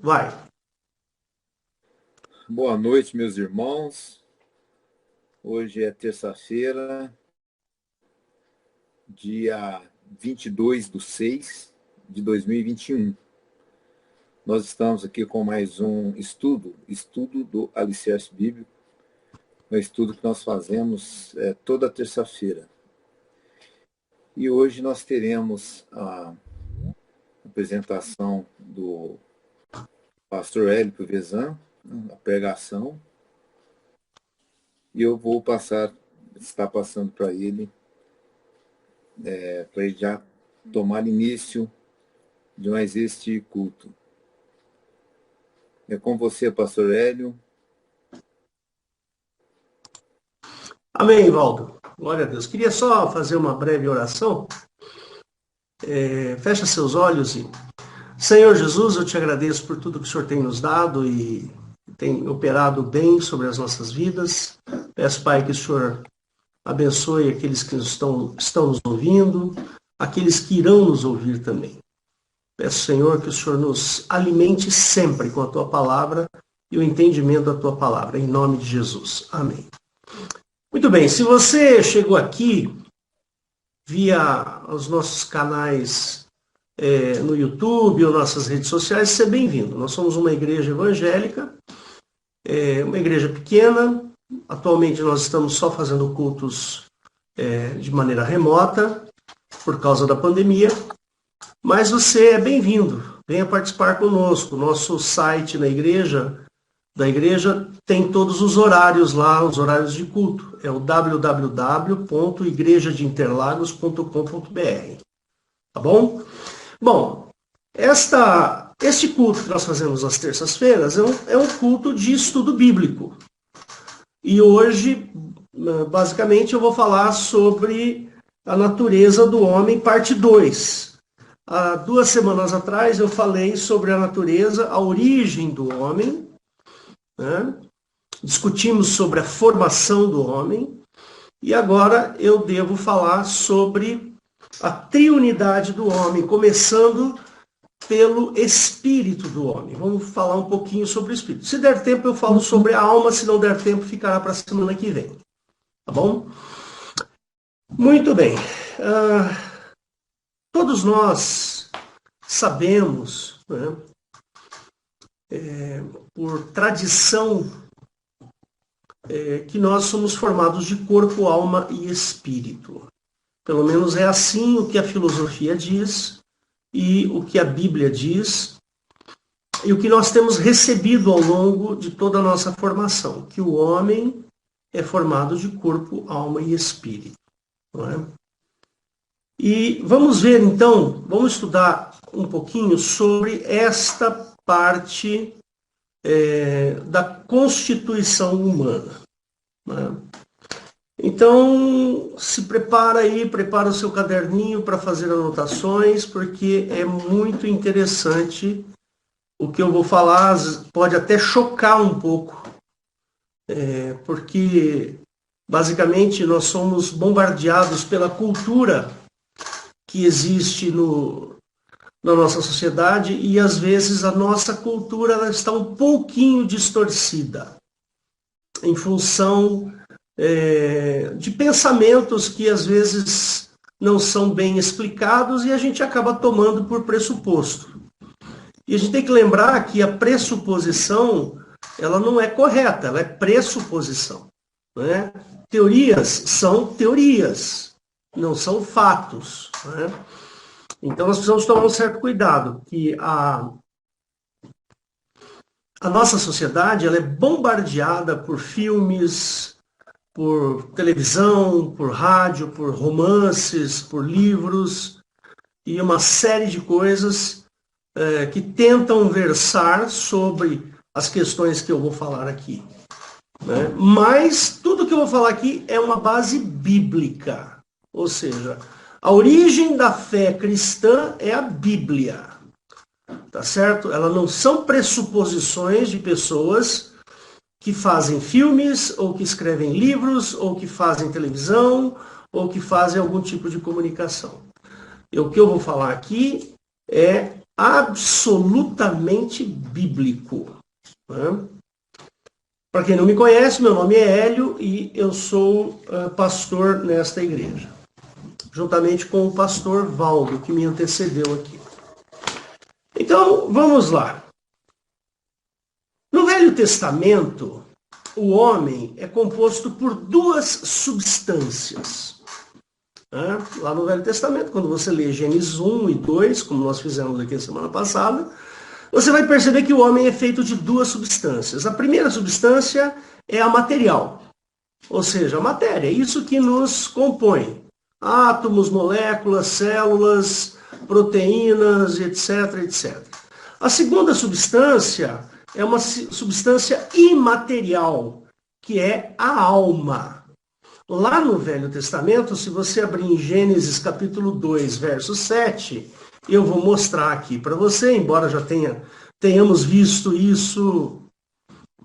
Vai. Boa noite, meus irmãos. Hoje é terça-feira, dia 22/6/2021. Nós estamos aqui com mais um estudo do Alicerce Bíblico, um estudo que nós fazemos toda terça-feira. E hoje nós teremos a apresentação do pastor Hélio Vezan, a pregação, e eu vou estar passando para ele já tomar início de mais este culto. É com você, pastor Hélio. Amém, Valdo. Glória a Deus. Queria só fazer uma breve oração. Fecha seus olhos e... Senhor Jesus, eu te agradeço por tudo que o Senhor tem nos dado e tem operado bem sobre as nossas vidas. Peço, Pai, que o Senhor abençoe aqueles que estão nos ouvindo, aqueles que irão nos ouvir também. Peço, Senhor, que o Senhor nos alimente sempre com a Tua palavra e o entendimento da Tua palavra, em nome de Jesus. Amém. Muito bem, se você chegou aqui via os nossos canais no YouTube ou nossas redes sociais, seja bem-vindo. Nós somos uma igreja evangélica, uma igreja pequena. Atualmente nós estamos só fazendo cultos de maneira remota, por causa da pandemia. Mas você é bem-vindo, venha participar conosco. Nosso site da igreja tem todos os horários lá, os horários de culto. É o www.igrejadeinterlagos.com.br. Tá bom? Bom, este culto que nós fazemos às terças-feiras é um culto de estudo bíblico. E hoje, basicamente, eu vou falar sobre a natureza do homem, parte 2. Há 2 semanas atrás eu falei sobre a natureza, a origem do homem, né? Discutimos sobre a formação do homem, e agora eu devo falar sobre a triunidade do homem, começando pelo espírito do homem. Vamos falar um pouquinho sobre o espírito. Se der tempo eu falo sobre a alma, se não der tempo ficará para a semana que vem. Tá bom? Muito bem. Todos nós sabemos, né, por tradição, que nós somos formados de corpo, alma e espírito. Pelo menos é assim o que a filosofia diz e o que a Bíblia diz e o que nós temos recebido ao longo de toda a nossa formação, que o homem é formado de corpo, alma e espírito. Não é? E vamos ver então, vamos estudar um pouquinho sobre esta parte da constituição humana. Né? Então, se prepara aí, prepara o seu caderninho para fazer anotações, porque é muito interessante o que eu vou falar, pode até chocar um pouco, porque basicamente nós somos bombardeados pela cultura que existe na nossa sociedade e às vezes a nossa cultura ela está um pouquinho distorcida em função de pensamentos que às vezes não são bem explicados e a gente acaba tomando por pressuposto. E a gente tem que lembrar que a pressuposição ela não é correta, ela é pressuposição. Né? Teorias são teorias, não são fatos. Né? Então nós precisamos tomar um certo cuidado, que a nossa sociedade ela é bombardeada por filmes, por televisão, por rádio, por romances, por livros e uma série de coisas que tentam versar sobre as questões que eu vou falar aqui. Né? Mas tudo que eu vou falar aqui é uma base bíblica, ou seja, a origem da fé cristã é a Bíblia, tá certo? Elas não são pressuposições de pessoas que fazem filmes, ou que escrevem livros, ou que fazem televisão, ou que fazem algum tipo de comunicação. E o que eu vou falar aqui é absolutamente bíblico. Né? Para quem não me conhece, meu nome é Hélio e eu sou pastor nesta igreja, juntamente com o pastor Valdo, que me antecedeu aqui. Então, vamos lá. No Velho Testamento, o homem é composto por duas substâncias. Lá no Velho Testamento, quando você lê Gênesis 1 e 2, como nós fizemos aqui a semana passada, você vai perceber que o homem é feito de duas substâncias. A primeira substância é a material, ou seja, a matéria, é isso que nos compõe. Átomos, moléculas, células, proteínas, etc, etc. A segunda substância é uma substância imaterial, que é a alma. Lá no Velho Testamento, se você abrir em Gênesis capítulo 2, verso 7, eu vou mostrar aqui para você, embora já tenhamos visto isso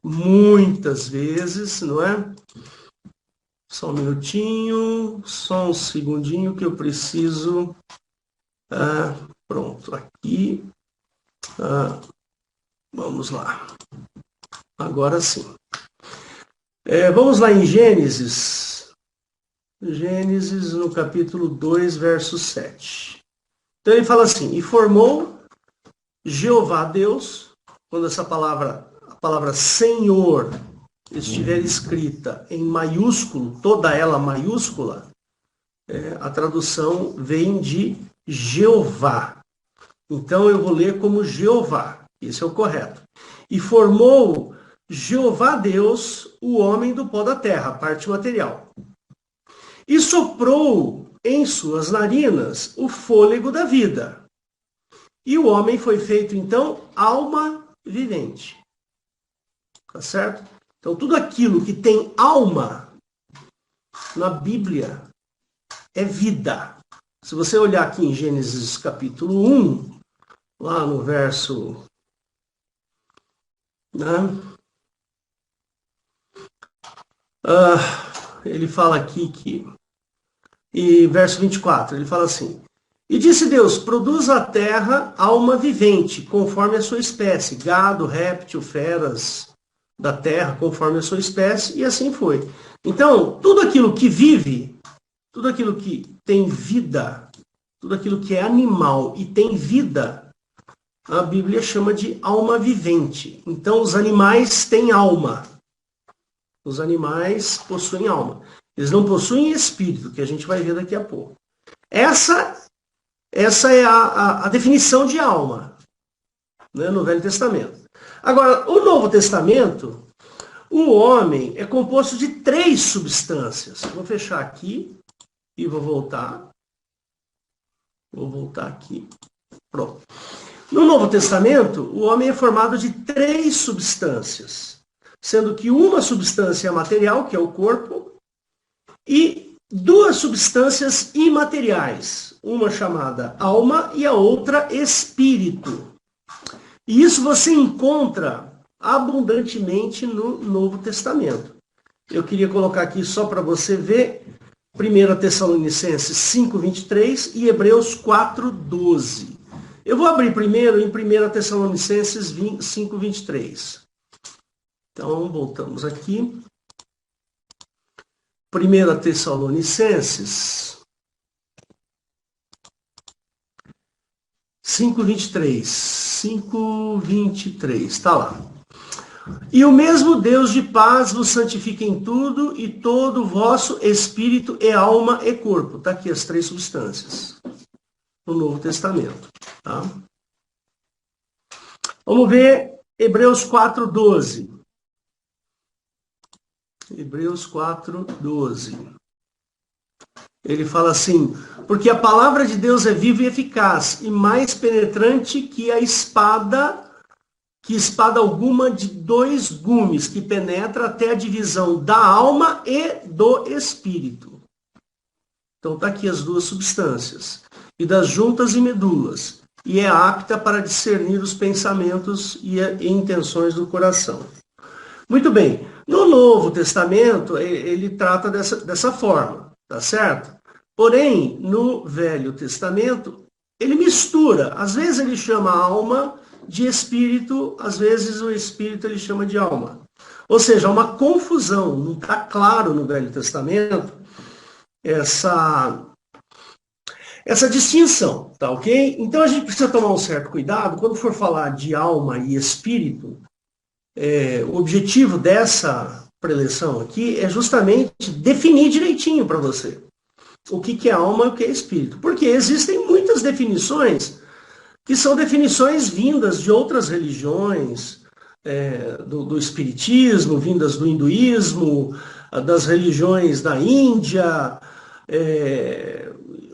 muitas vezes, não é? Só um minutinho, só um segundinho que eu preciso. Pronto, aqui. Vamos lá. Agora sim. Vamos lá em Gênesis. Gênesis no capítulo 2, verso 7. Então ele fala assim: e formou Jeová Deus, quando a palavra Senhor estiver escrita em maiúsculo, toda ela maiúscula, a tradução vem de Jeová. Então eu vou ler como Jeová, esse é o correto. E formou Jeová Deus o homem do pó da terra, parte material. E soprou em suas narinas o fôlego da vida. E o homem foi feito, então, alma vivente. Tá certo? Então, tudo aquilo que tem alma na Bíblia é vida. Se você olhar aqui em Gênesis capítulo 1, lá no verso... ele fala aqui que... E verso 24, ele fala assim: e disse Deus, produza a terra alma vivente, conforme a sua espécie, gado, réptil, feras da terra, conforme a sua espécie, e assim foi. Então, tudo aquilo que vive, tudo aquilo que tem vida, tudo aquilo que é animal e tem vida, a Bíblia chama de alma vivente. Então, os animais têm alma. Os animais possuem alma. Eles não possuem espírito, que a gente vai ver daqui a pouco. Essa é a definição de alma, né, no Velho Testamento. Agora, o Novo Testamento, o homem é composto de 3 substâncias. Vou fechar aqui e vou voltar. Vou voltar aqui. Pronto. No Novo Testamento, o homem é formado de 3 substâncias, sendo que uma substância é material, que é o corpo, e 2 substâncias imateriais, uma chamada alma e a outra espírito. E isso você encontra abundantemente no Novo Testamento. Eu queria colocar aqui só para você ver 1 Tessalonicenses 5:23 e Hebreus 4:12. Eu vou abrir primeiro em 1 Tessalonicenses 5:23. Então, voltamos aqui. 1 Tessalonicenses 5:23, está lá. E o mesmo Deus de paz vos santifica em tudo, e todo o vosso espírito e alma e corpo. Está aqui as 3 substâncias no Novo Testamento. Tá? Vamos ver Hebreus 4:12. Hebreus 4:12. Ele fala assim: porque a palavra de Deus é viva e eficaz, e mais penetrante que espada alguma de 2 gumes, que penetra até a divisão da alma e do espírito. Então está aqui as 2 substâncias. E das juntas e medulas, e é apta para discernir os pensamentos e intenções do coração. Muito bem. No Novo Testamento, ele trata dessa forma, tá certo? Porém, no Velho Testamento, ele mistura. Às vezes ele chama a alma de espírito, às vezes o espírito ele chama de alma. Ou seja, há uma confusão, não está claro no Velho Testamento essa distinção, tá ok? Então a gente precisa tomar um certo cuidado quando for falar de alma e espírito. O objetivo dessa preleção aqui é justamente definir direitinho para você o que é alma e o que é espírito. Porque existem muitas definições que são definições vindas de outras religiões, do espiritismo, vindas do hinduísmo, das religiões da Índia,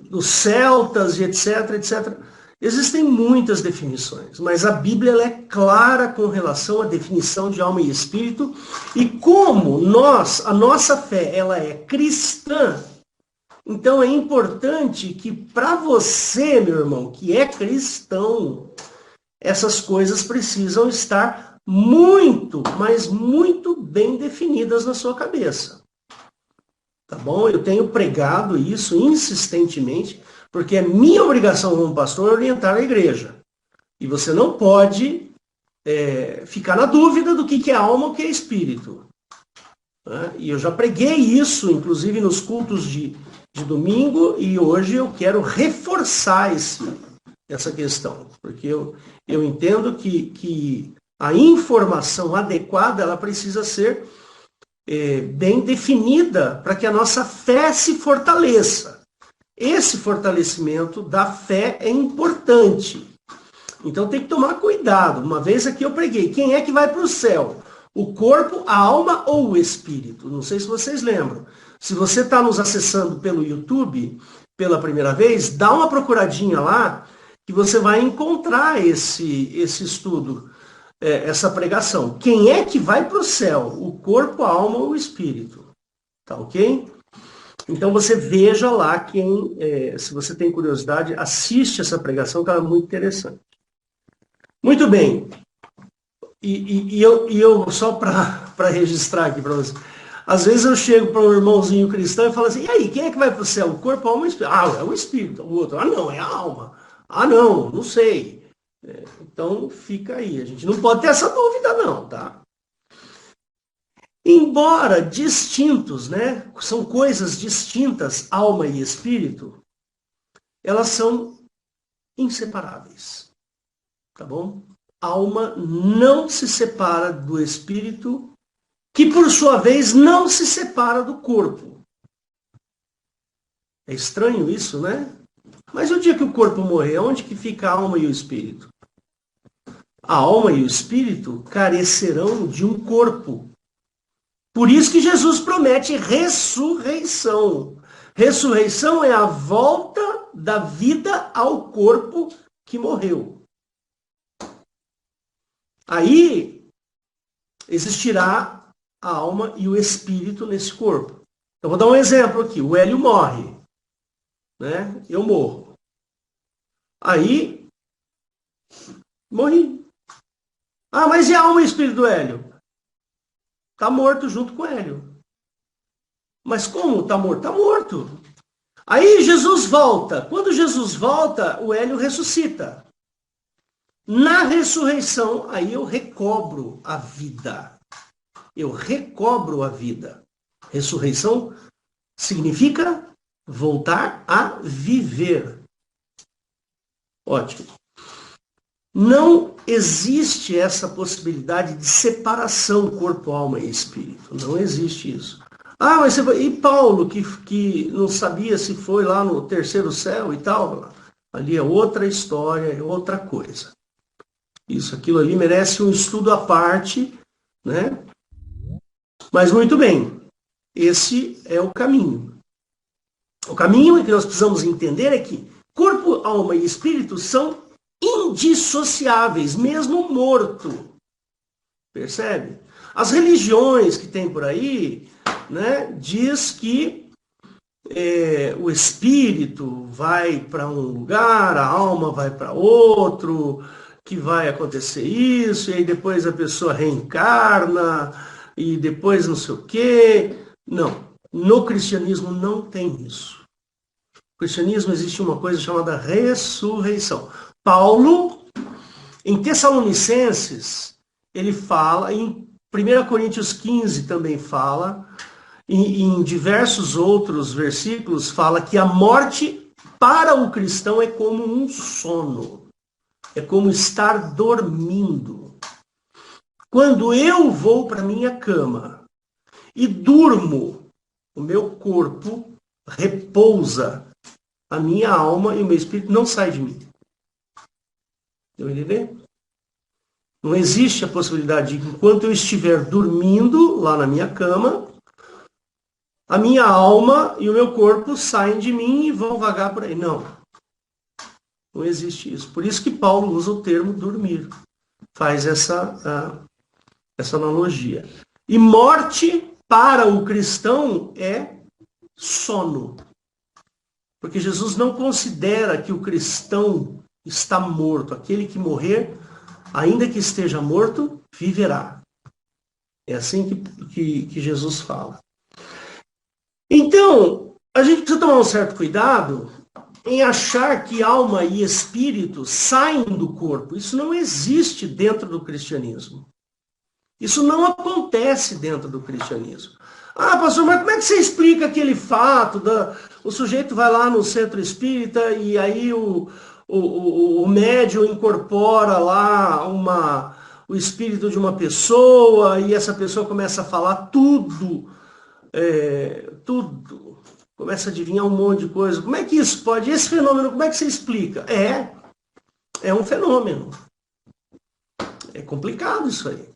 dos celtas e etc, etc. Existem muitas definições, mas a Bíblia ela é clara com relação à definição de alma e espírito, e como a nossa fé ela é cristã, então é importante que para você, meu irmão, que é cristão, essas coisas precisam estar muito, mas muito bem definidas na sua cabeça. Tá bom? Eu tenho pregado isso insistentemente, porque é minha obrigação como pastor orientar a igreja. E você não pode ficar na dúvida do que é alma ou o que é espírito. Né? E eu já preguei isso, inclusive nos cultos de domingo, e hoje eu quero reforçar essa questão. Porque eu entendo que a informação adequada ela precisa ser bem definida para que a nossa fé se fortaleça. Esse fortalecimento da fé é importante. Então tem que tomar cuidado. Uma vez aqui eu preguei, quem é que vai para o céu? O corpo, a alma ou o espírito? Não sei se vocês lembram. Se você está nos acessando pelo YouTube pela primeira vez, dá uma procuradinha lá que você vai encontrar esse estudo, essa pregação. Quem é que vai para o céu? O corpo, a alma ou o espírito? Tá ok? Então você veja lá se você tem curiosidade, assiste essa pregação que ela é muito interessante. Muito bem. E eu só para registrar aqui para você. Às vezes eu chego para um irmãozinho cristão e falo assim, e aí, quem é que vai para o céu? O corpo, a alma ou o espírito? Ah, é o espírito. O outro, não, é a alma. Ah, não sei. Então fica aí. A gente não pode ter essa dúvida não, tá? Embora distintos, né? São coisas distintas, alma e espírito, elas são inseparáveis. Tá bom? Alma não se separa do espírito, que por sua vez não se separa do corpo. É estranho isso, né? Mas o dia que o corpo morrer, onde que fica a alma e o espírito? A alma e o espírito carecerão de um corpo. Por isso que Jesus promete ressurreição. Ressurreição é a volta da vida ao corpo que morreu. Aí existirá a alma e o espírito nesse corpo. Eu vou dar um exemplo aqui. O Hélio morre. Né? Eu morro. Aí, morri. Ah, mas e a alma e o espírito do Hélio? Está morto junto com o Hélio. Mas como está morto? Está morto. Aí Jesus volta. Quando Jesus volta, o Hélio ressuscita. Na ressurreição, aí eu recobro a vida. Eu recobro a vida. Ressurreição significa voltar a viver. Ótimo. Não existe essa possibilidade de separação corpo, alma e espírito. Não existe isso. Ah, mas e Paulo, que não sabia se foi lá no terceiro céu e tal? Ali é outra história, é outra coisa. Aquilo ali merece um estudo à parte, né? Mas muito bem, esse é o caminho. O caminho que nós precisamos entender é que corpo, alma e espírito são indissociáveis, mesmo morto. Percebe? As religiões que tem por aí, né, diz que o espírito vai para um lugar, a alma vai para outro, que vai acontecer isso, e aí depois a pessoa reencarna, e depois não sei o quê. Não, no cristianismo não tem isso. O cristianismo existe uma coisa chamada ressurreição. Paulo, em Tessalonicenses, ele fala, em 1 Coríntios 15 também fala, e em diversos outros versículos fala que a morte para o cristão é como um sono, é como estar dormindo. Quando eu vou para minha cama e durmo, o meu corpo repousa, a minha alma e o meu espírito não saem de mim. Deu a entender? Não existe a possibilidade de, enquanto eu estiver dormindo lá na minha cama, a minha alma e o meu corpo saem de mim e vão vagar por aí. Não. Não existe isso. Por isso que Paulo usa o termo dormir. Faz essa analogia. E morte para o cristão é sono. Porque Jesus não considera que o cristão está morto. Aquele que morrer, ainda que esteja morto, viverá. É assim que Jesus fala. Então, a gente precisa tomar um certo cuidado em achar que alma e espírito saem do corpo. Isso não existe dentro do cristianismo. Isso não acontece dentro do cristianismo. Ah, pastor, mas como é que você explica aquele fato? O sujeito vai lá no centro espírita e aí o médium incorpora lá o espírito de uma pessoa e essa pessoa começa a falar tudo. Começa a adivinhar um monte de coisa. Como é que isso pode? Esse fenômeno, como é que você explica? É um fenômeno. É complicado isso aí.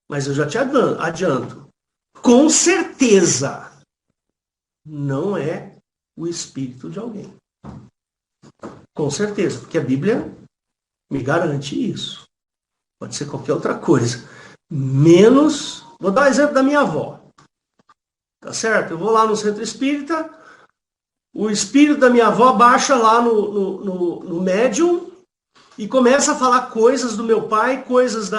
Mas eu já te adianto. Com certeza não é o espírito de alguém. Com certeza, porque a Bíblia me garante isso. Pode ser qualquer outra coisa. Menos, vou dar o exemplo da minha avó. Tá certo? Eu vou lá no centro espírita, o espírito da minha avó baixa lá no médium e começa a falar coisas do meu pai, coisas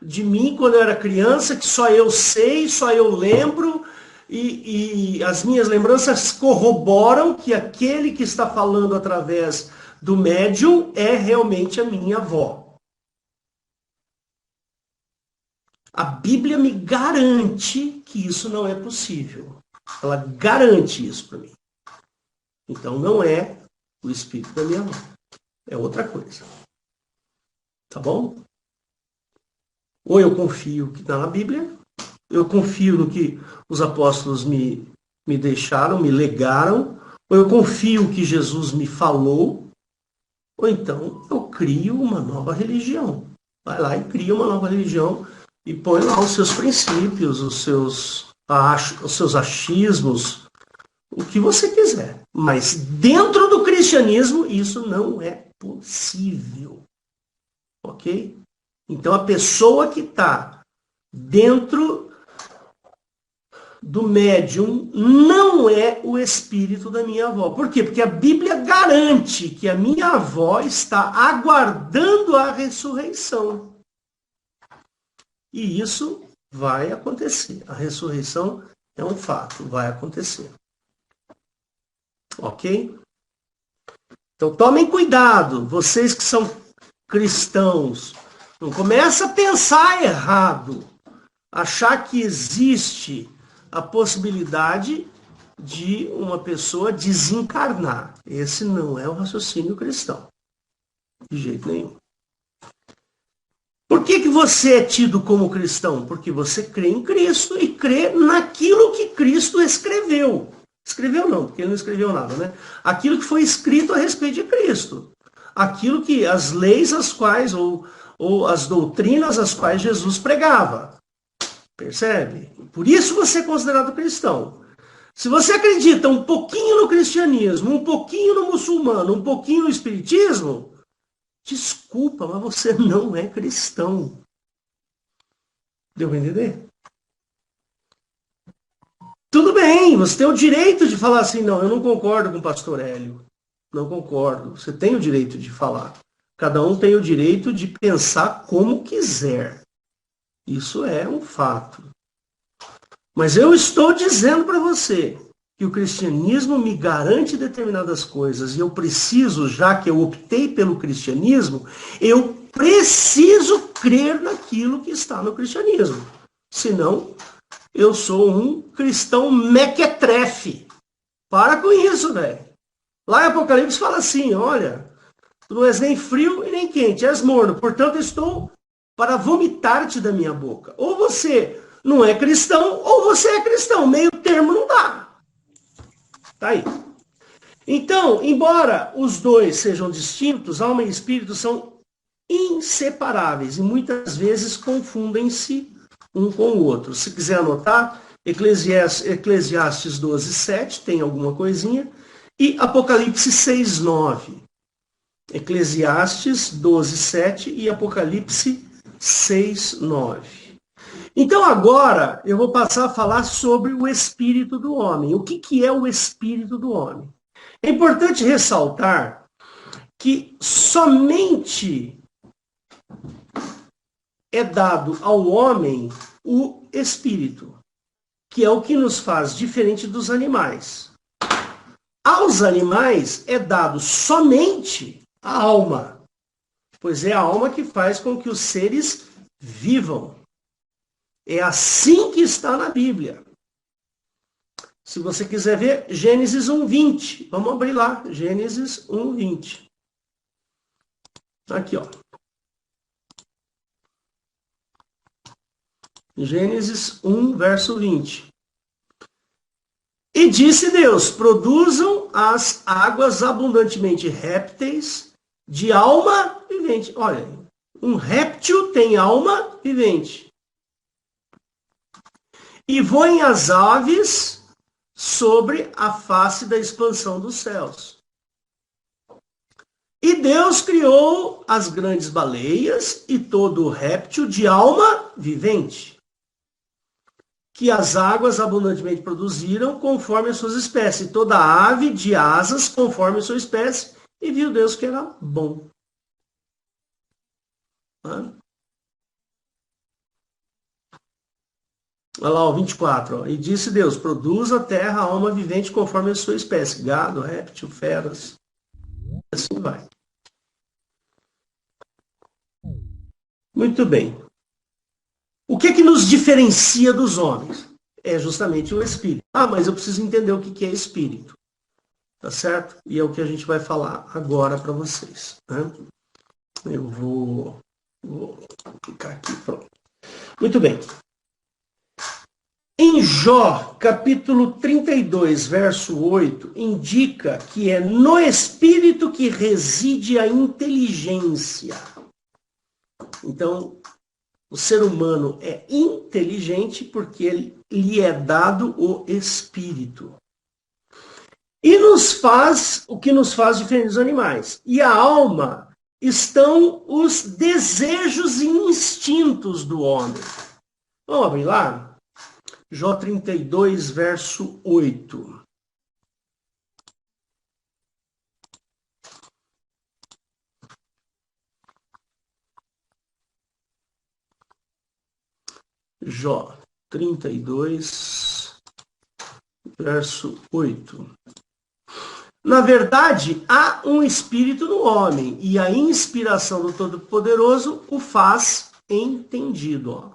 de mim quando eu era criança, que só eu sei, só eu lembro, e as minhas lembranças corroboram que aquele que está falando através do médium é realmente a minha avó. A Bíblia me garante que isso não é possível. Ela garante isso para mim. Então não é o espírito da minha avó. É outra coisa. Tá bom? Ou eu confio que está na Bíblia, eu confio no que os apóstolos me deixaram, me legaram, ou eu confio que Jesus me falou, ou então eu crio uma nova religião. Vai lá e cria uma nova religião e põe lá os seus princípios, os seus achismos, o que você quiser. Mas dentro do cristianismo isso não é possível. Ok? Então a pessoa que está dentro do médium não é o espírito da minha avó. Por quê? Porque a Bíblia garante que a minha avó está aguardando a ressurreição. E isso vai acontecer. A ressurreição é um fato, vai acontecer. Ok? Então tomem cuidado, vocês que são cristãos. Não começa a pensar errado. Achar que existe a possibilidade de uma pessoa desencarnar. Esse não é o raciocínio cristão. De jeito nenhum. Por que você é tido como cristão? Porque você crê em Cristo e crê naquilo que Cristo escreveu. Escreveu não, porque ele não escreveu nada, né? Aquilo que foi escrito a respeito de Cristo. Aquilo que as leis as quais, ou as doutrinas as quais Jesus pregava. Percebe? Por isso você é considerado cristão. Se você acredita um pouquinho no cristianismo, um pouquinho no muçulmano, um pouquinho no espiritismo, desculpa, mas você não é cristão. Deu para entender? Tudo bem, você tem o direito de falar assim, não, eu não concordo com o pastor Hélio. Não concordo. Você tem o direito de falar. Cada um tem o direito de pensar como quiser. Isso é um fato. Mas eu estou dizendo para você que o cristianismo me garante determinadas coisas e eu preciso, já que eu optei pelo cristianismo, eu preciso crer naquilo que está no cristianismo. Senão, eu sou um cristão mequetrefe. Para com isso, velho. Lá em Apocalipse fala assim, olha, tu não és nem frio e nem quente, és morno. Portanto, estou para vomitar-te da minha boca. Ou você não é cristão, ou você é cristão. Meio termo não dá. Tá aí. Então, embora os dois sejam distintos, alma e espírito são inseparáveis e muitas vezes confundem-se um com o outro. Se quiser anotar, Eclesiastes 12:7 tem alguma coisinha, e Apocalipse 6:9. Eclesiastes 12:7 e Apocalipse 6:9. Então agora eu vou passar a falar sobre o espírito do homem. O que é o espírito do homem? É importante ressaltar que somente é dado ao homem o espírito, que é o que nos faz diferente dos animais. Aos animais é dado somente a alma, pois é a alma que faz com que os seres vivam. É assim que está na Bíblia. Se você quiser ver, Gênesis 1:20. Vamos abrir lá, Gênesis 1:20. Aqui, ó. Gênesis 1, verso 20. E disse Deus, produzam as águas abundantemente répteis de alma vivente. Olha, um réptil tem alma vivente. E voem as aves sobre a face da expansão dos céus. E Deus criou as grandes baleias e todo o réptil de alma vivente, que as águas abundantemente produziram conforme as suas espécies, toda ave de asas conforme a sua espécie, e viu Deus que era bom. Olha lá, o 24. Ó. E disse Deus, produza a terra alma vivente conforme a sua espécie, gado, réptil, feras, assim vai. Muito bem. O que nos diferencia dos homens? É justamente o espírito. Ah, mas eu preciso entender o que é espírito. Tá certo? E é o que a gente vai falar agora para vocês. Né? Eu vou clicar aqui, pronto. Muito bem. Em Jó, capítulo 32, verso 8, indica que é no espírito que reside a inteligência. Então, o ser humano é inteligente porque lhe é dado o espírito. E o que nos faz diferentes dos animais. E a alma estão os desejos e instintos do homem. Vamos abrir lá? Jó 32, verso 8. Jó 32, verso 8. Na verdade, há um espírito no homem, e a inspiração do Todo-Poderoso o faz entendido. Ó.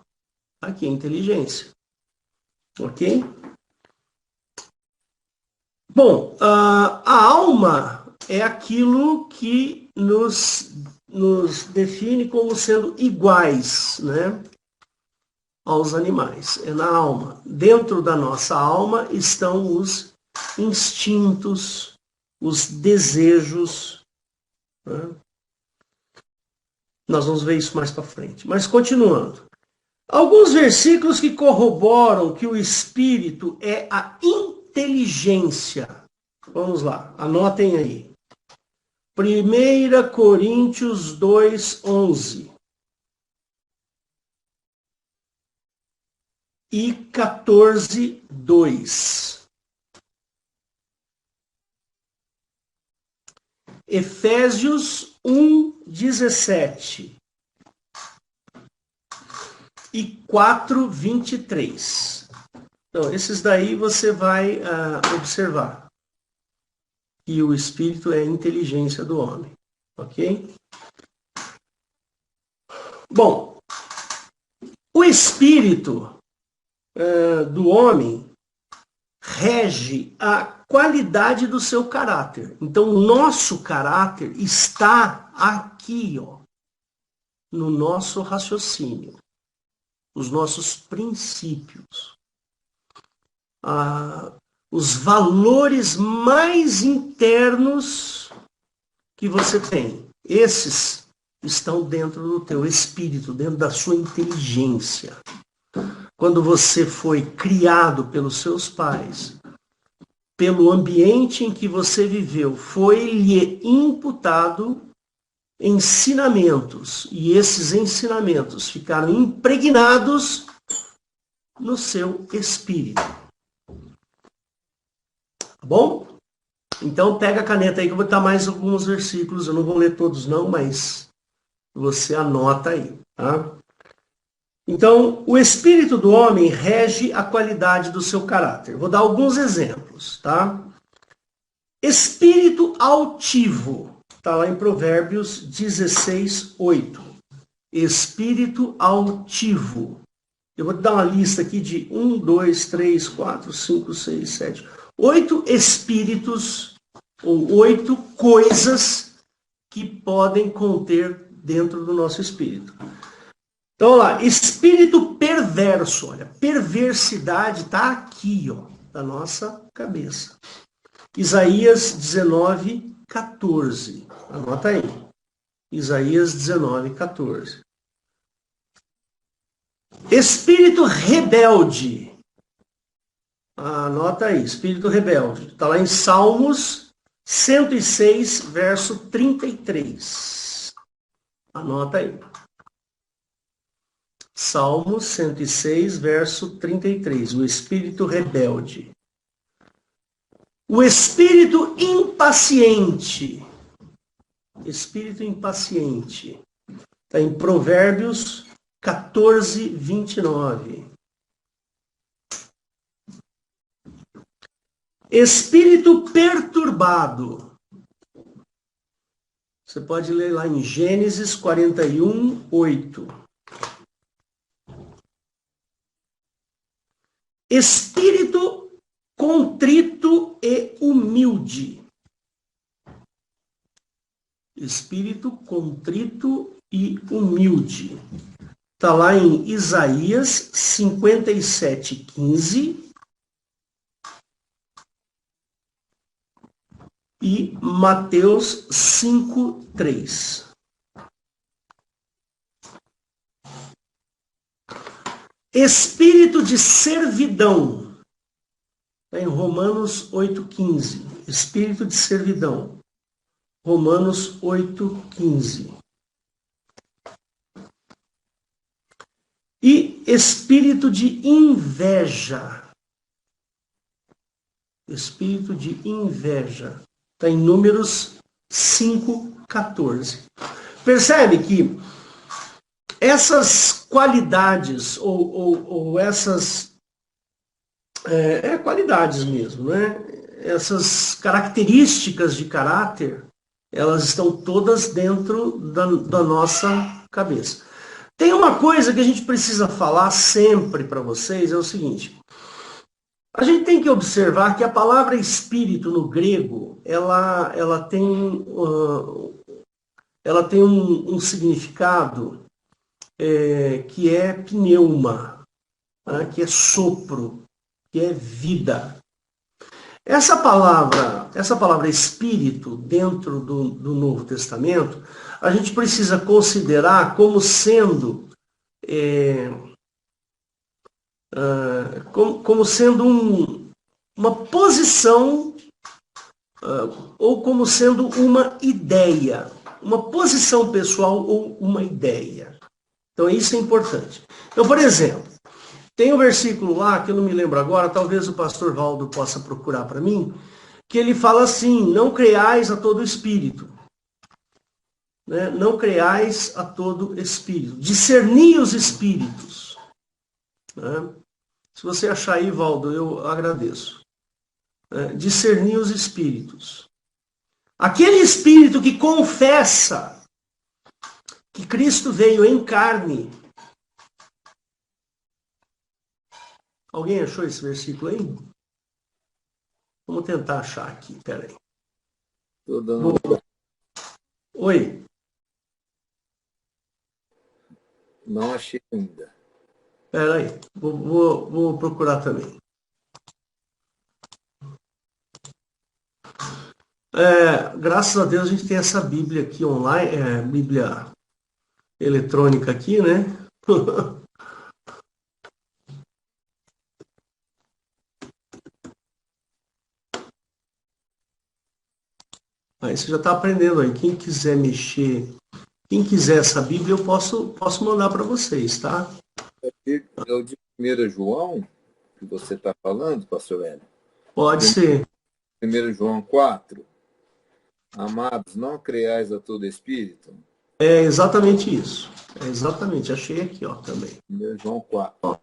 Aqui é inteligência. Ok? Bom, a alma é aquilo que nos define como sendo iguais, né, aos animais. É na alma. Dentro da nossa alma estão os instintos, os desejos. Né? Nós vamos ver isso mais para frente. Mas continuando. Alguns versículos que corroboram que o espírito é a inteligência. Vamos lá, anotem aí. 1 Coríntios 2, 11. E 14, 2. Efésios 1, 17. E 4, 23. Então, esses daí você vai observar. E o espírito é a inteligência do homem. Ok? Bom, o espírito do homem rege a qualidade do seu caráter. Então, o nosso caráter está aqui, ó, no nosso raciocínio, os nossos princípios, os valores mais internos que você tem. Esses estão dentro do teu espírito, dentro da sua inteligência. Quando você foi criado pelos seus pais, pelo ambiente em que você viveu, foi-lhe imputado ensinamentos, e esses ensinamentos ficaram impregnados no seu espírito. Tá bom? Então pega a caneta aí que eu vou botar mais alguns versículos, eu não vou ler todos não, mas você anota aí, tá? Então, o espírito do homem rege a qualidade do seu caráter. Vou dar alguns exemplos, tá? Espírito altivo, está lá em Provérbios 16, 8. Espírito altivo. Eu vou te dar uma lista aqui de 1, 2, 3, 4, 5, 6, 7, 8 espíritos, ou 8 coisas que podem conter dentro do nosso espírito. Então, vamos lá, espírito perverso, olha, perversidade está aqui, ó, da nossa cabeça. Isaías 19, 14, anota aí, Isaías 19, 14. Espírito rebelde, anota aí, espírito rebelde, está lá em Salmos 106, verso 33, anota aí. Salmos 106, verso 33, o espírito rebelde. O espírito impaciente. Espírito impaciente. Está em Provérbios 14, 29. Espírito perturbado. Você pode ler lá em Gênesis 41, 8. Espírito contrito e humilde. Espírito contrito e humilde. Está lá em Isaías 57, 15 e Mateus 5, 3. Espírito de servidão. Está em Romanos 8, 15. Espírito de servidão. Romanos 8, 15. E espírito de inveja. Espírito de inveja. Está em Números 5, 14. Percebe que essas qualidades, ou essas qualidades mesmo, né? Essas características de caráter, elas estão todas dentro da nossa cabeça. Tem uma coisa que a gente precisa falar sempre para vocês, é o seguinte. A gente tem que observar que a palavra espírito no grego, ela tem um significado que é pneuma, né, que é sopro, que é vida. Essa palavra espírito, dentro do Novo Testamento, a gente precisa considerar como sendo uma posição, ou como sendo uma ideia, uma posição pessoal ou uma ideia. Então isso é importante. Então, por exemplo, tem um versículo lá, que eu não me lembro agora, talvez o pastor Valdo possa procurar para mim, que ele fala assim, não creais a todo espírito. Né? Não creais a todo espírito. Discerni os espíritos. Né? Se você achar aí, Valdo, eu agradeço. Discernir os espíritos. Aquele espírito que confessa que Cristo veio em carne. Alguém achou esse versículo aí? Vamos tentar achar aqui, peraí. Tô dando... Oi. Não achei ainda. Peraí, vou procurar também. Graças a Deus a gente tem essa Bíblia aqui online, Bíblia eletrônica aqui, né? Aí você já está aprendendo aí. Quem quiser mexer, quem quiser essa Bíblia, eu posso mandar para vocês, tá? É o de 1 João, que você está falando, pastor Hélio? Pode ser. 1 João 4. Amados, não creais a todo espírito. É exatamente isso. É exatamente. Achei aqui, ó, também. 1 João 4. Ó.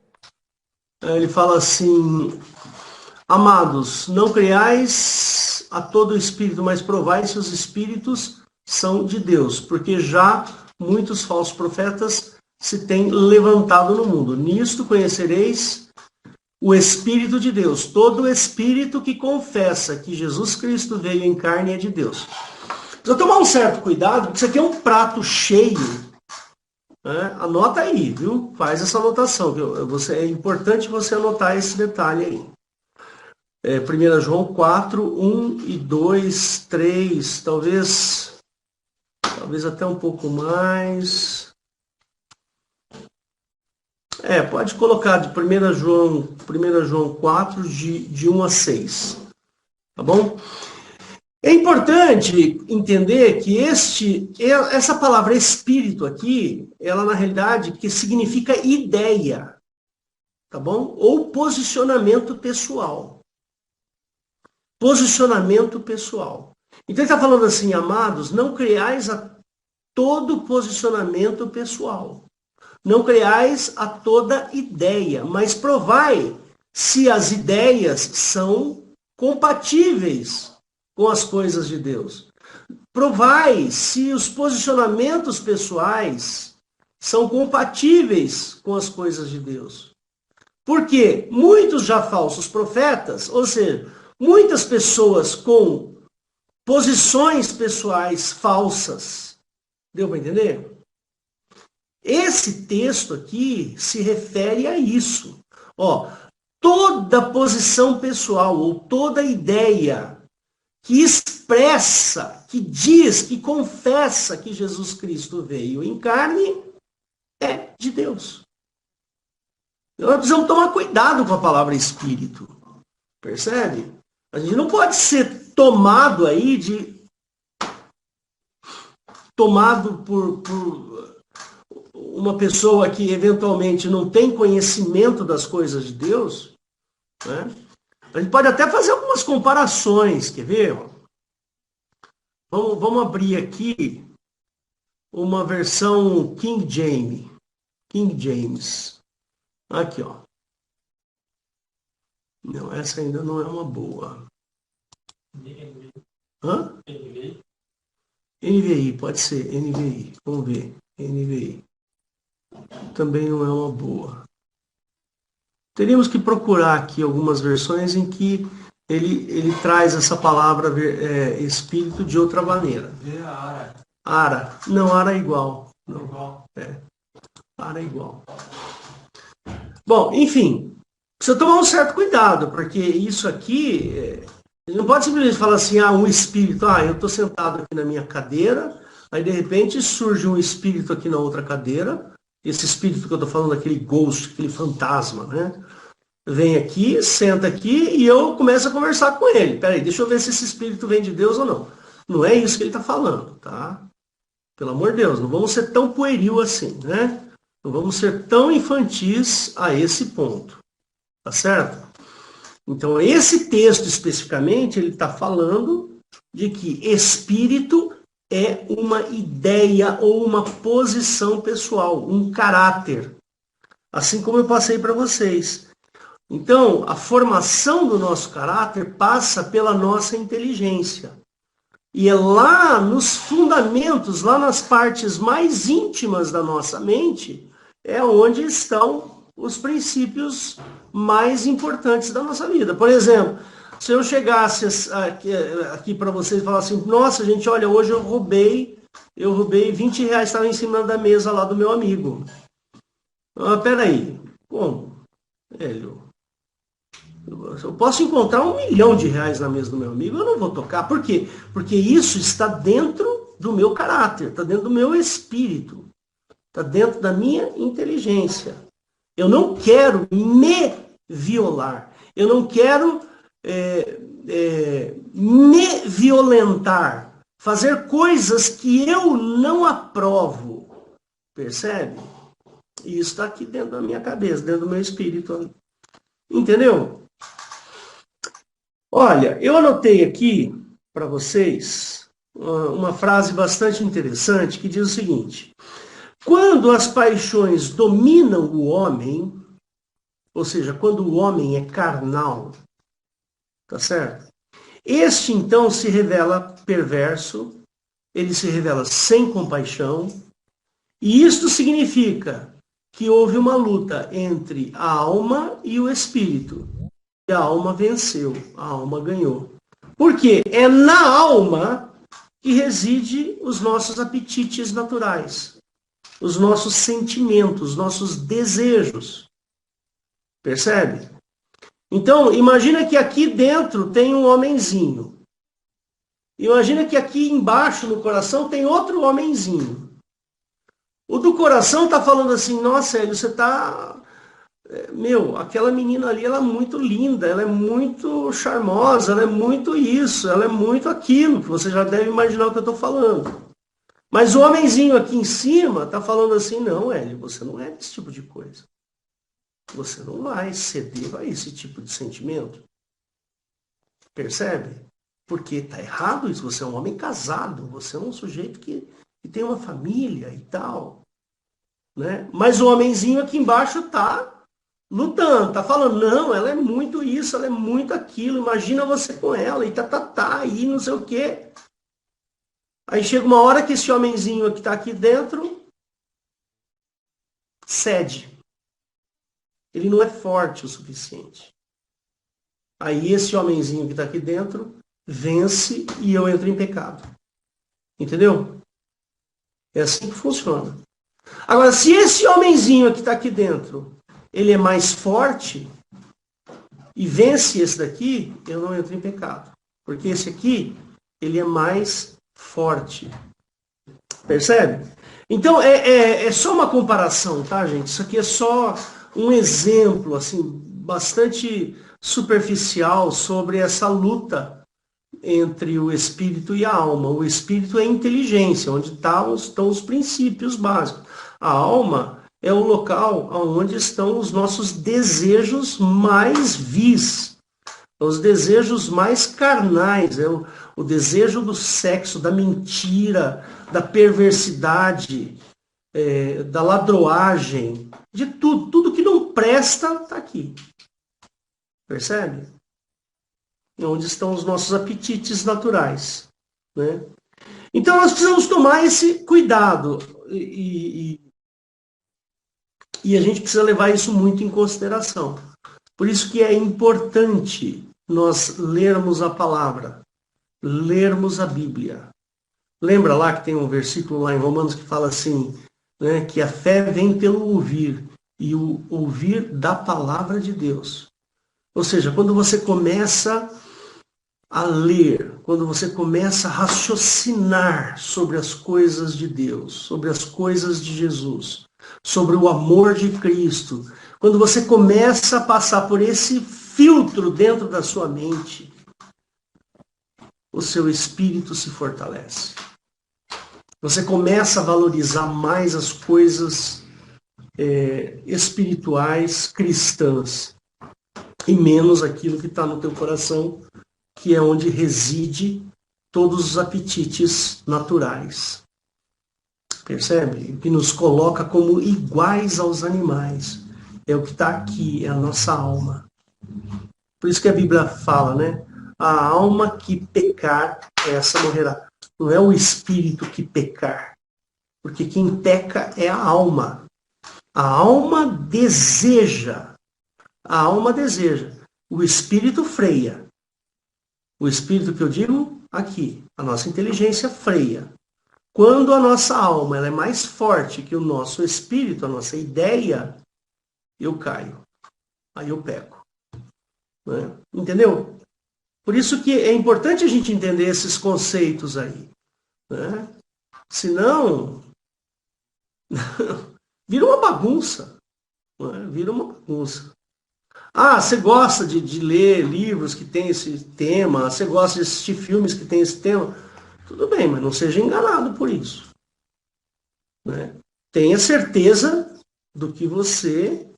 Ele fala assim: amados, não creais a todo espírito, mas provai se os espíritos são de Deus, porque já muitos falsos profetas se têm levantado no mundo. Nisto conhecereis o Espírito de Deus. Todo espírito que confessa que Jesus Cristo veio em carne é de Deus. Precisa tomar um certo cuidado, porque isso aqui é um prato cheio. Né? Anota aí, viu? Faz essa anotação. É importante você anotar esse detalhe aí. 1 João 4, 1 e 2, 3, talvez até um pouco mais. Pode colocar de 1 João 4, de 1 a 6. Tá bom? É importante entender que essa palavra espírito aqui, ela na realidade que significa ideia, tá bom? Ou posicionamento pessoal. Posicionamento pessoal. Então ele está falando assim, amados, não creais a todo posicionamento pessoal. Não creais a toda ideia, mas provai se as ideias são compatíveis com as coisas de Deus. Provai se os posicionamentos pessoais são compatíveis com as coisas de Deus. Porque muitos já falsos profetas, ou seja, muitas pessoas com posições pessoais falsas. Deu para entender? Esse texto aqui se refere a isso. Ó, toda posição pessoal ou toda ideia que expressa, que diz, que confessa que Jesus Cristo veio em carne, é de Deus. Nós precisamos tomar cuidado com a palavra espírito. Percebe? A gente não pode ser tomado por uma pessoa que eventualmente não tem conhecimento das coisas de Deus, né? A gente pode até fazer algumas comparações, quer ver? Vamos abrir aqui uma versão King James. Aqui, ó. Não, essa ainda não é uma boa. Hã? NVI, pode ser NVI. Vamos ver. NVI. Também não é uma boa. Teríamos que procurar aqui algumas versões em que ele traz essa palavra espírito de outra maneira. Ara. Não, ara é igual. Não. Ara é igual. Bom, enfim, precisa tomar um certo cuidado, porque isso aqui, não pode simplesmente falar assim, um espírito, eu estou sentado aqui na minha cadeira, aí de repente surge um espírito aqui na outra cadeira, esse espírito que eu estou falando, aquele ghost, aquele fantasma, né? Vem aqui, senta aqui e eu começo a conversar com ele. Peraí, deixa eu ver se esse espírito vem de Deus ou não. Não é isso que ele está falando, tá? Pelo amor de Deus, não vamos ser tão pueril assim, né? Não vamos ser tão infantis a esse ponto, tá certo? Então, esse texto especificamente, ele está falando de que espírito é uma ideia ou uma posição pessoal, um caráter. Assim como eu passei para vocês. Então, a formação do nosso caráter passa pela nossa inteligência. E é lá nos fundamentos, lá nas partes mais íntimas da nossa mente, é onde estão os princípios mais importantes da nossa vida. Por exemplo, se eu chegasse aqui para vocês e falasse assim, nossa, gente, olha, hoje eu roubei R$20, estava em cima da mesa lá do meu amigo. Ah, peraí, como? Velho, eu posso encontrar R$1 milhão na mesa do meu amigo, eu não vou tocar. Por quê? Porque isso está dentro do meu caráter, está dentro do meu espírito, está dentro da minha inteligência. Eu não quero me violar, eu não quero me violentar, fazer coisas que eu não aprovo. Percebe? E isso está aqui dentro da minha cabeça, dentro do meu espírito. Entendeu? Olha, eu anotei aqui para vocês uma frase bastante interessante que diz o seguinte: quando as paixões dominam o homem, ou seja, quando o homem é carnal, tá certo? Este então se revela perverso, ele se revela sem compaixão, e isto significa que houve uma luta entre a alma e o espírito. E a alma venceu, a alma ganhou. Por quê? É na alma que reside os nossos apetites naturais, os nossos sentimentos, os nossos desejos. Percebe? Então, imagina que aqui dentro tem um homenzinho. Imagina que aqui embaixo no coração tem outro homenzinho. O do coração está falando assim, nossa, Hélio, você está... Meu, aquela menina ali, ela é muito linda, ela é muito charmosa, ela é muito isso, ela é muito aquilo, que você já deve imaginar o que eu estou falando. Mas o homenzinho aqui em cima está falando assim, não, Hélio, você não é desse tipo de coisa. Você não vai ceder a esse tipo de sentimento. Percebe? Porque está errado isso, você é um homem casado, você é um sujeito que tem uma família e tal. Né? Mas o homenzinho aqui embaixo está lutando, tá falando, não, ela é muito isso, ela é muito aquilo, imagina você com ela, e e não sei o quê. Aí chega uma hora que esse homenzinho que tá aqui dentro cede. Ele não é forte o suficiente. Aí esse homenzinho que tá aqui dentro vence e eu entro em pecado. Entendeu? É assim que funciona. Agora, se esse homenzinho que tá aqui dentro ele é mais forte e vence esse daqui, eu não entro em pecado. Porque esse aqui, ele é mais forte. Percebe? Então, é só uma comparação, tá, gente? Isso aqui é só um exemplo, assim, bastante superficial sobre essa luta entre o espírito e a alma. O espírito é a inteligência, onde estão os princípios básicos. A alma é o local onde estão os nossos desejos mais vis, os desejos mais carnais, é o desejo do sexo, da mentira, da perversidade, da ladroagem, de tudo. Tudo que não presta está aqui. Percebe? Onde estão os nossos apetites naturais. Né? Então nós precisamos tomar esse cuidado e a gente precisa levar isso muito em consideração. Por isso que é importante nós lermos a palavra, lermos a Bíblia. Lembra lá que tem um versículo lá em Romanos que fala assim, né, que a fé vem pelo ouvir, e o ouvir da palavra de Deus. Ou seja, quando você começa a ler, quando você começa a raciocinar sobre as coisas de Deus, sobre as coisas de Jesus, sobre o amor de Cristo, quando você começa a passar por esse filtro dentro da sua mente, o seu espírito se fortalece. Você começa a valorizar mais as coisas espirituais cristãs e menos aquilo que está no teu coração, que é onde reside todos os apetites naturais. Percebe? O que nos coloca como iguais aos animais. É o que está aqui, é a nossa alma. Por isso que a Bíblia fala, né? A alma que pecar, essa morrerá. Não é o espírito que pecar. Porque quem peca é a alma. A alma deseja. A alma deseja. O espírito freia. O espírito que eu digo aqui, a nossa inteligência freia. Quando a nossa alma ela é mais forte que o nosso espírito, a nossa ideia, eu caio. Aí eu peco. Né? Entendeu? Por isso que é importante a gente entender esses conceitos aí. Né? Senão, vira uma bagunça. Né? Vira uma bagunça. Ah, você gosta de ler livros que tem esse tema, você gosta de assistir filmes que tem esse tema. Tudo bem, mas não seja enganado por isso. Né? Tenha certeza do que você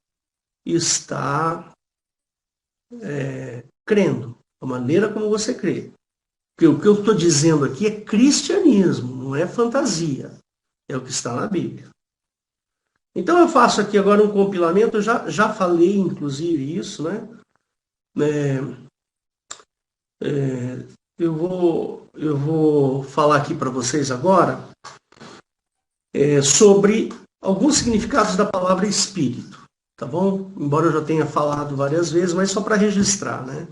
está crendo, a maneira como você crê. Porque o que eu estou dizendo aqui é cristianismo, não é fantasia. É o que está na Bíblia. Então eu faço aqui agora um compilamento, eu já falei inclusive isso, né? Eu vou falar aqui para vocês agora sobre alguns significados da palavra espírito, tá bom? Embora eu já tenha falado várias vezes, mas só para registrar, né?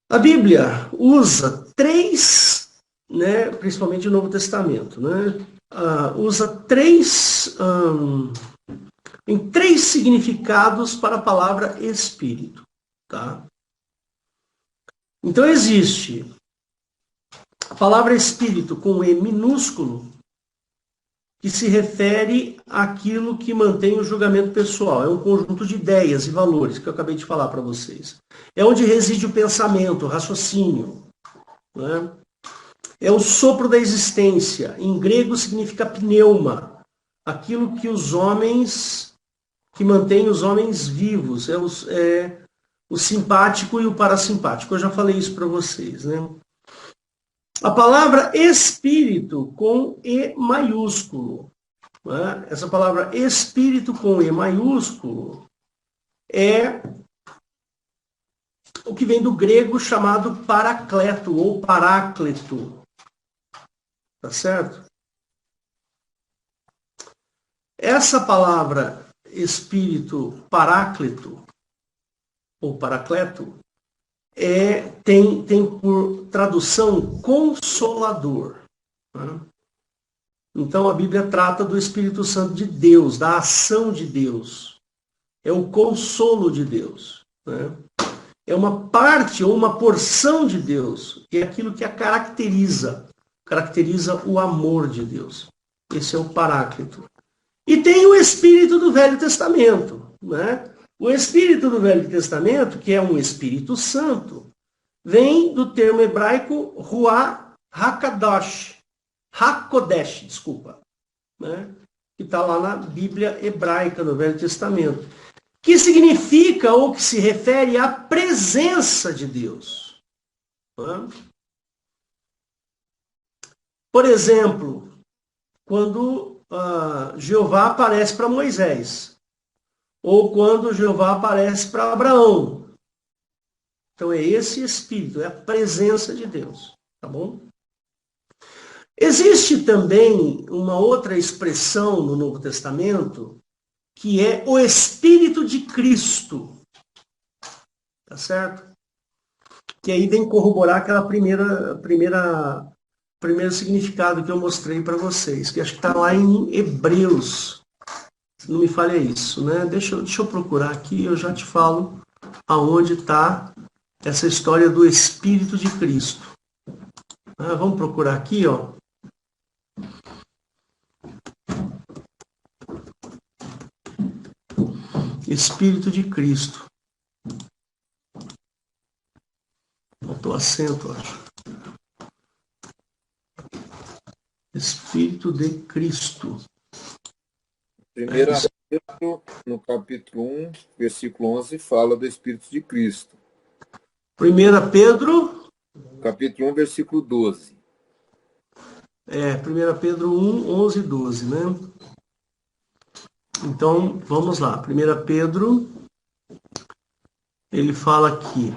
A Bíblia usa três, né, principalmente o Novo Testamento, né? Usa em três significados para a palavra espírito, tá? Então existe a palavra espírito com E minúsculo, que se refere àquilo que mantém o julgamento pessoal. É um conjunto de ideias e valores que eu acabei de falar para vocês. É onde reside o pensamento, o raciocínio. Né? É o sopro da existência. Em grego significa pneuma. Aquilo que os homens, que mantém os homens vivos. É o simpático e o parasimpático. Eu já falei isso para vocês. Né? A palavra espírito com E maiúsculo. Né? Essa palavra espírito com E maiúsculo é o que vem do grego chamado paracleto ou paráclito. Tá certo? Essa palavra espírito paráclito ou paracleto tem por tradução consolador. Né? Então a Bíblia trata do Espírito Santo de Deus, da ação de Deus. É o consolo de Deus. Né? É uma parte ou uma porção de Deus. É aquilo que a caracteriza o amor de Deus. Esse é o Paráclito. E tem o Espírito do Velho Testamento. Né? O Espírito do Velho Testamento, que é um Espírito Santo, vem do termo hebraico Ruach HaKodesh, desculpa, né? Que está lá na Bíblia hebraica, no Velho Testamento, que significa ou que se refere à presença de Deus. Né? Por exemplo, quando Jeová aparece para Moisés, ou quando Jeová aparece para Abraão. Então é esse Espírito, é a presença de Deus, tá bom? Existe também uma outra expressão no Novo Testamento, que é o Espírito de Cristo. Tá certo? Que aí vem corroborar aquela primeiro significado que eu mostrei para vocês, que acho que está lá em Hebreus. Não me falha isso, né? Deixa eu procurar aqui, eu já te falo aonde está essa história do Espírito de Cristo. Vamos procurar aqui, ó. Espírito de Cristo. Faltou acento, acho. Espírito de Cristo. 1 Pedro, no capítulo 1, versículo 11, fala do Espírito de Cristo. 1 Pedro... Capítulo 1, versículo 12. 1 Pedro 1, 11 e 12, né? Então, vamos lá. 1 Pedro Ele fala aqui.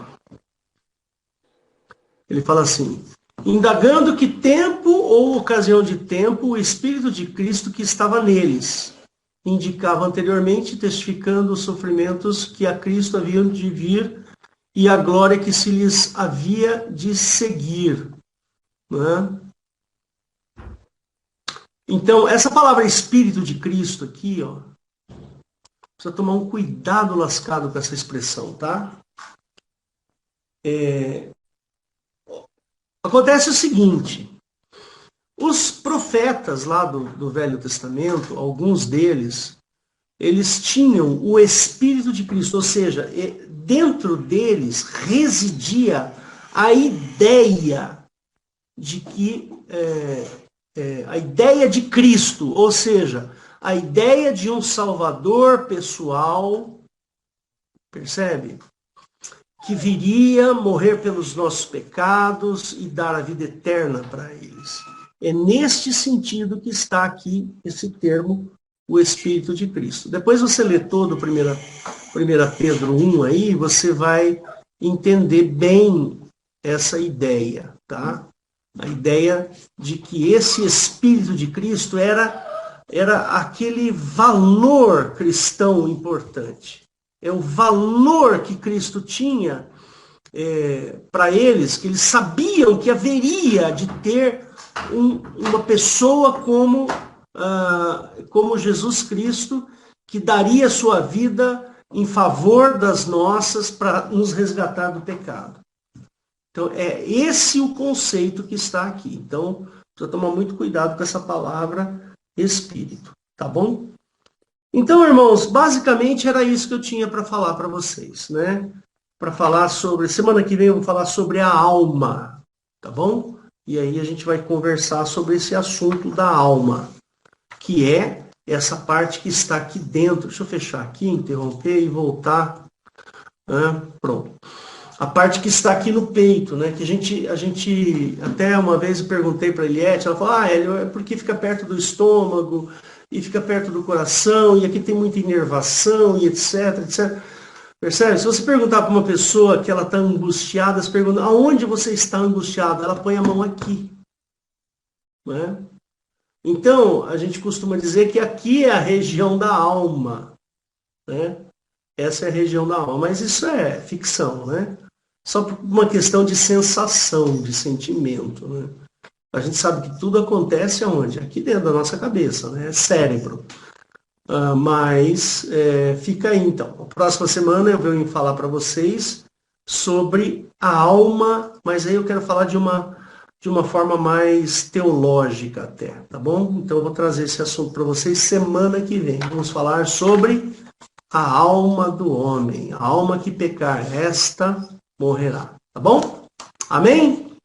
Ele fala assim: indagando que tempo ou ocasião de tempo o Espírito de Cristo que estava neles indicava anteriormente, testificando os sofrimentos que a Cristo haviam de vir e a glória que se lhes havia de seguir. Né? Então, essa palavra Espírito de Cristo aqui, ó, precisa tomar um cuidado lascado com essa expressão, tá? Acontece o seguinte: os profetas lá do Velho Testamento, alguns deles, eles tinham o Espírito de Cristo, ou seja, dentro deles residia a ideia de que a ideia de Cristo, ou seja, a ideia de um Salvador pessoal, percebe? Que viria morrer pelos nossos pecados e dar a vida eterna para eles. É neste sentido que está aqui esse termo, o Espírito de Cristo. Depois você lê todo 1 Pedro 1 aí, você vai entender bem essa ideia, tá? A ideia de que esse Espírito de Cristo era aquele valor cristão importante. É o valor que Cristo tinha para eles, que eles sabiam que haveria de ter uma pessoa como Jesus Cristo, que daria sua vida em favor das nossas para nos resgatar do pecado. Então, é esse o conceito que está aqui. Então, precisa tomar muito cuidado com essa palavra Espírito, tá bom? Então, irmãos, basicamente era isso que eu tinha para falar para vocês, né? Para falar sobre... Semana que vem eu vou falar sobre a alma, tá bom? E aí a gente vai conversar sobre esse assunto da alma, que é essa parte que está aqui dentro. Deixa eu fechar aqui, interromper e voltar. Pronto. A parte que está aqui no peito, né? Que a gente até uma vez eu perguntei para a Eliette, ela falou, Hélio, é porque fica perto do estômago e fica perto do coração, e aqui tem muita inervação, e etc, etc. Percebe? Se você perguntar para uma pessoa que ela está angustiada, você pergunta, aonde você está angustiado? Ela põe a mão aqui. Né? Então, a gente costuma dizer que aqui é a região da alma. Né? Essa é a região da alma. Mas isso é ficção, né? Só por uma questão de sensação, de sentimento. Né? A gente sabe que tudo acontece aonde? Aqui dentro da nossa cabeça, né? Cérebro. Mas fica aí então. A próxima semana eu venho falar para vocês sobre a alma, mas aí eu quero falar de uma forma mais teológica até, tá bom? Então eu vou trazer esse assunto para vocês semana que vem. Vamos falar sobre a alma do homem. A alma que pecar, esta morrerá. Tá bom? Amém?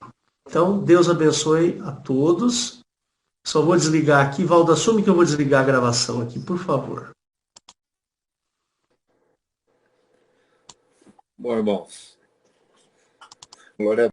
Então, Deus abençoe a todos. Só vou desligar aqui. Valdo, assume que eu vou desligar a gravação aqui, por favor. Bom, irmãos. Glória a